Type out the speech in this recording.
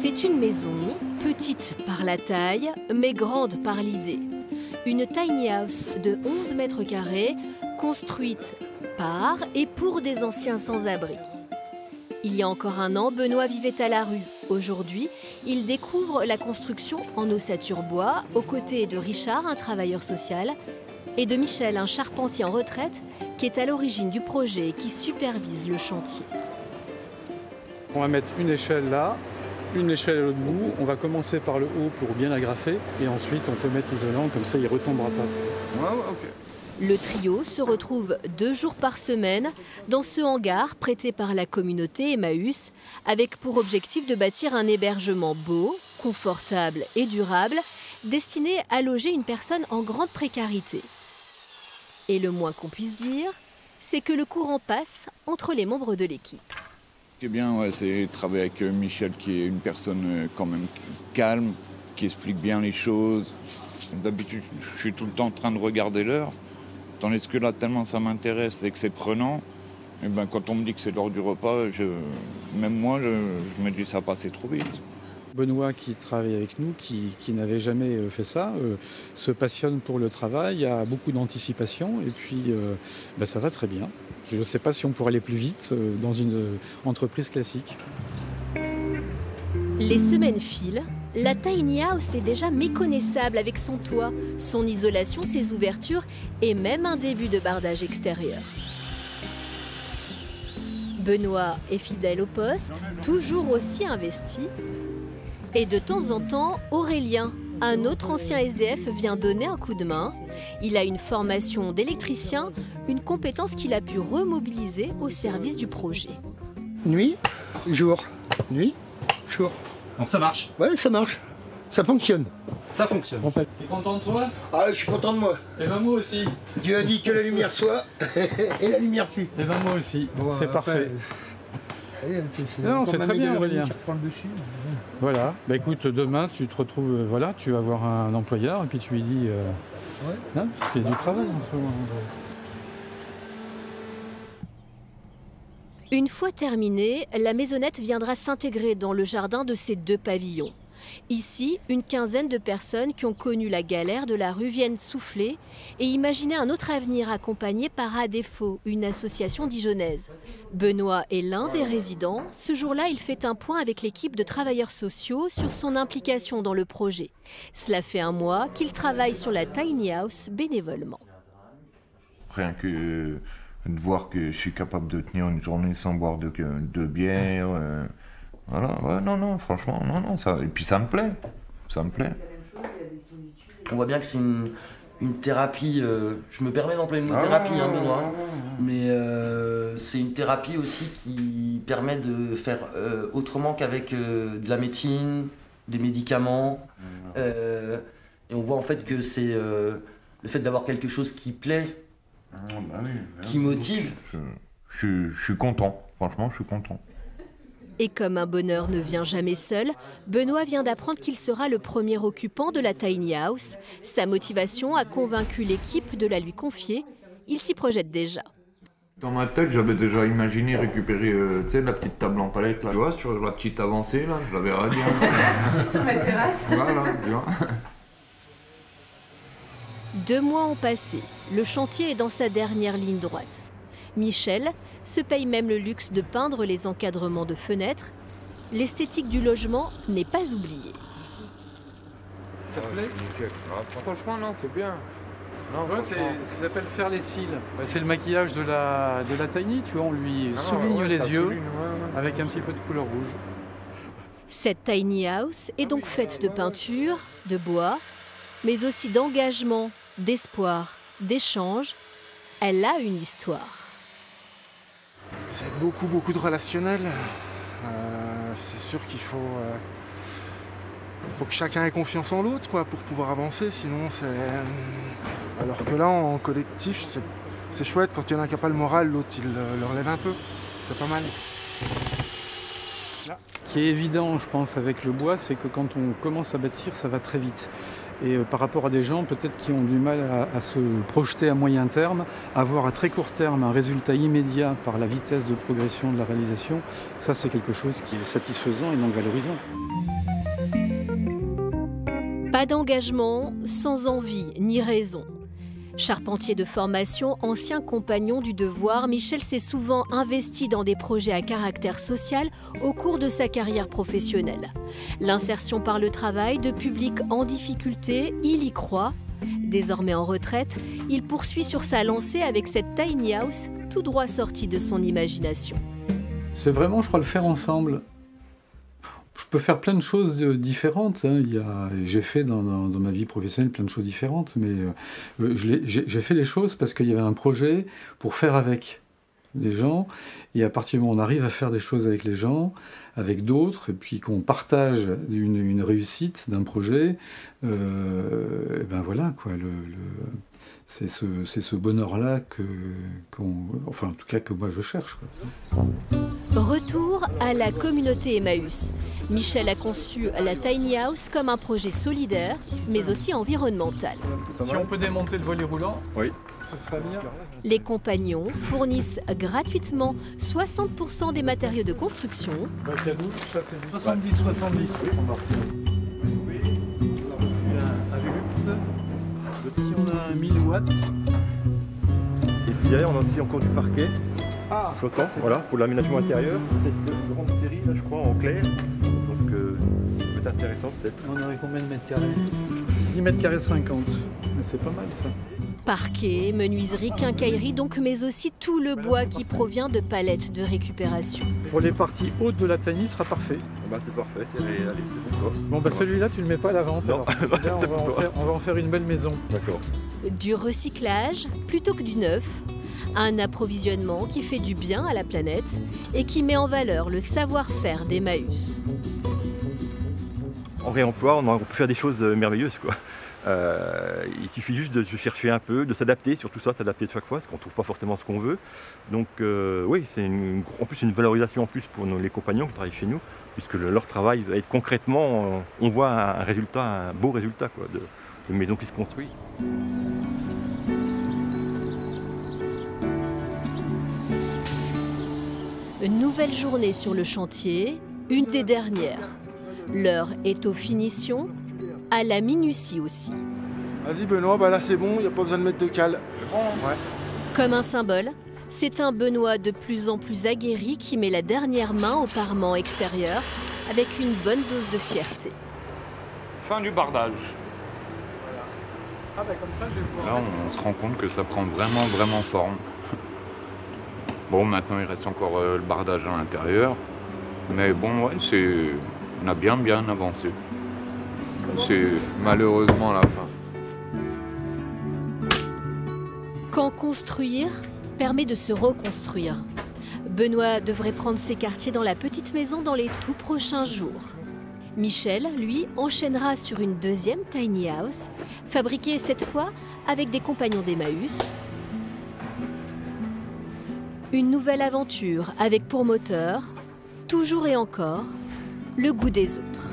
C'est une maison, petite par la taille, mais grande par l'idée. Une tiny house de 11 mètres carrés, construite par et pour des anciens sans-abri. Il y a encore un an, Benoît vivait à la rue. Aujourd'hui, il découvre la construction en ossature bois, aux côtés de Richard, un travailleur social, et de Michel, un charpentier en retraite, qui est à l'origine du projet et qui supervise le chantier. On va mettre une échelle là, une échelle à l'autre bout. On va commencer par le haut pour bien agrafer, et ensuite on peut mettre l'isolant, comme ça il ne retombera pas. Ouais, ok. Le trio se retrouve 2 jours par semaine dans ce hangar prêté par la communauté Emmaüs, avec pour objectif de bâtir un hébergement beau, confortable et durable, destiné à loger une personne en grande précarité. Et le moins qu'on puisse dire, c'est que le courant passe entre les membres de l'équipe. Ce qui est bien, ouais, c'est travailler avec Michel, qui est une personne quand même calme, qui explique bien les choses. D'habitude, je suis tout le temps en train de regarder l'heure. Tandis que là, tellement ça m'intéresse et que c'est prenant, et ben, quand on me dit que c'est l'heure du repas, même moi, je me dis que ça passait trop vite. Benoît, qui travaille avec nous, qui n'avait jamais fait ça, se passionne pour le travail, il y a beaucoup d'anticipation et puis ça va très bien. Je ne sais pas si on pourrait aller plus vite dans une entreprise classique. Les semaines filent, la tiny house est déjà méconnaissable avec son toit, son isolation, ses ouvertures et même un début de bardage extérieur. Benoît est fidèle au poste, toujours aussi investi. Et de temps en temps, Aurélien, un autre ancien SDF, vient donner un coup de main. Il a une formation d'électricien, une compétence qu'il a pu remobiliser au service du projet. Nuit, jour. Nuit, jour. Donc ça marche? Ouais, ça marche. Ça fonctionne. Ça fonctionne. En fait. T'es content de toi? Ah, je suis content de moi. Et ben moi aussi. Dieu a dit que la lumière soit et la lumière fut. Et ben moi aussi, Bon, c'est parfait. Non, c'est très bien, Aurélien. Dessus. Voilà, bah écoute, demain tu te retrouves, voilà, tu vas voir un employeur et puis tu lui dis, hein, parce qu'il y a du travail en ce moment. Une fois terminée, la maisonnette viendra s'intégrer dans le jardin de ces 2 pavillons. Ici, une quinzaine de personnes qui ont connu la galère de la rue viennent souffler et imaginer un autre avenir accompagné par À défaut, une association dijonnaise. Benoît est l'un des résidents. Ce jour-là, il fait un point avec l'équipe de travailleurs sociaux sur son implication dans le projet. Cela fait 1 mois qu'il travaille sur la tiny house bénévolement. Rien que de voir que je suis capable de tenir une journée sans boire de bière. Voilà, ouais, non, franchement, non, ça, et puis ça me plaît. On voit bien que c'est une thérapie, je me permets d'employer le mot thérapie, hein, Benoît, mais c'est une thérapie aussi qui permet de faire autrement qu'avec de la médecine, des médicaments, et on voit en fait que c'est le fait d'avoir quelque chose qui plaît, qui motive. Je suis content, franchement, je suis content. Et comme un bonheur ne vient jamais seul, Benoît vient d'apprendre qu'il sera le premier occupant de la tiny house. Sa motivation a convaincu l'équipe de la lui confier. Il s'y projette déjà. Dans ma tête, j'avais déjà imaginé récupérer la petite table en palette, là, tu vois, sur la petite avancée, là, je la verrais bien. Sur ma terrasse. Voilà, tu vois. 2 mois ont passé. Le chantier est dans sa dernière ligne droite. Michel se paye même le luxe de peindre les encadrements de fenêtres. L'esthétique du logement n'est pas oubliée. Ça te plaît? Franchement, non, c'est bien. Ouais, c'est ce qu'ils appellent faire les cils. C'est le maquillage de la tiny, tu vois, on lui souligne les yeux avec un petit peu de couleur rouge. Cette tiny house est donc faite de peinture, de bois, mais aussi d'engagement, d'espoir, d'échange. Elle a une histoire. C'est beaucoup de relationnel. C'est sûr qu'il faut que chacun ait confiance en l'autre pour pouvoir avancer. Sinon, c'est... Alors que là, en collectif, c'est chouette. Quand il y en a un qui n'a pas le moral, l'autre, il le relève un peu. C'est pas mal. Ce qui est évident, je pense, avec le bois, c'est que quand on commence à bâtir, ça va très vite. Et par rapport à des gens peut-être qui ont du mal à se projeter à moyen terme, avoir à très court terme un résultat immédiat par la vitesse de progression de la réalisation, ça c'est quelque chose qui est satisfaisant et donc valorisant. Pas d'engagement, sans envie ni raison. Charpentier de formation, ancien compagnon du devoir, Michel s'est souvent investi dans des projets à caractère social au cours de sa carrière professionnelle. L'insertion par le travail de publics en difficulté, il y croit. Désormais en retraite, il poursuit sur sa lancée avec cette tiny house tout droit sortie de son imagination. C'est vraiment, je crois, le faire ensemble. Je peux faire plein de choses différentes. Hein. J'ai fait dans ma vie professionnelle plein de choses différentes, mais j'ai fait les choses parce qu'il y avait un projet pour faire avec les gens. Et à partir du moment où on arrive à faire des choses avec les gens, avec d'autres, et puis qu'on partage une réussite d'un projet, et ben voilà, quoi. C'est ce bonheur-là enfin en tout cas que moi je cherche, quoi. Retour à la communauté Emmaüs. Michel a conçu la tiny house comme un projet solidaire, mais aussi environnemental. Si on peut démonter le volet roulant, oui, ce serait bien. Les compagnons fournissent gratuitement 60% des matériaux de construction. Bac à douche, ça c'est 70-70. Ici on a un 1000 watts. Et puis derrière on a aussi encore du parquet flottant, voilà, pour l'aménagement intérieur. Peut-être une grande série là je crois en clair. Donc ça peut être intéressant peut-être. On aurait combien de mètres carrés? 10 mètres carrés 50. Mais c'est pas mal ça. Parquet, menuiserie, quincaillerie donc, mais aussi tout le bois qui provient de palettes de récupération. Pour les parties hautes de la tiny, sera parfait. Bah c'est parfait, allez, c'est bon. Bon bah celui-là tu le mets pas à la vente. Non. Là, on va en faire une belle maison. D'accord. Du recyclage plutôt que du neuf. Un approvisionnement qui fait du bien à la planète et qui met en valeur le savoir-faire d'Emmaüs. En réemploi, on peut faire des choses merveilleuses, quoi. Il suffit juste de se chercher un peu, de s'adapter, surtout ça, s'adapter de chaque fois, parce qu'on ne trouve pas forcément ce qu'on veut. Donc oui, c'est en plus une valorisation en plus pour les compagnons qui travaillent chez nous, puisque leur travail va être concrètement, on voit un résultat, un beau résultat, quoi, de maison qui se construit. Une nouvelle journée sur le chantier, une des dernières. L'heure est aux finitions, à la minutie aussi. Vas-y Benoît, bah là c'est bon, il n'y a pas besoin de mettre de cale. C'est bon, ouais. Comme un symbole, c'est un Benoît de plus en plus aguerri qui met la dernière main au parement extérieur avec une bonne dose de fierté. Fin du bardage. Ah bah comme ça je vais pouvoir... Là on se rend compte que ça prend vraiment forme. Bon, maintenant il reste encore le bardage à l'intérieur, mais bon, ouais, on a bien avancé. C'est malheureusement la fin. Quand construire permet de se reconstruire. Benoît devrait prendre ses quartiers dans la petite maison dans les tout prochains jours. Michel, lui, enchaînera sur une deuxième tiny house, fabriquée cette fois avec des compagnons d'Emmaüs. Une nouvelle aventure avec pour moteur, toujours et encore, le goût des autres.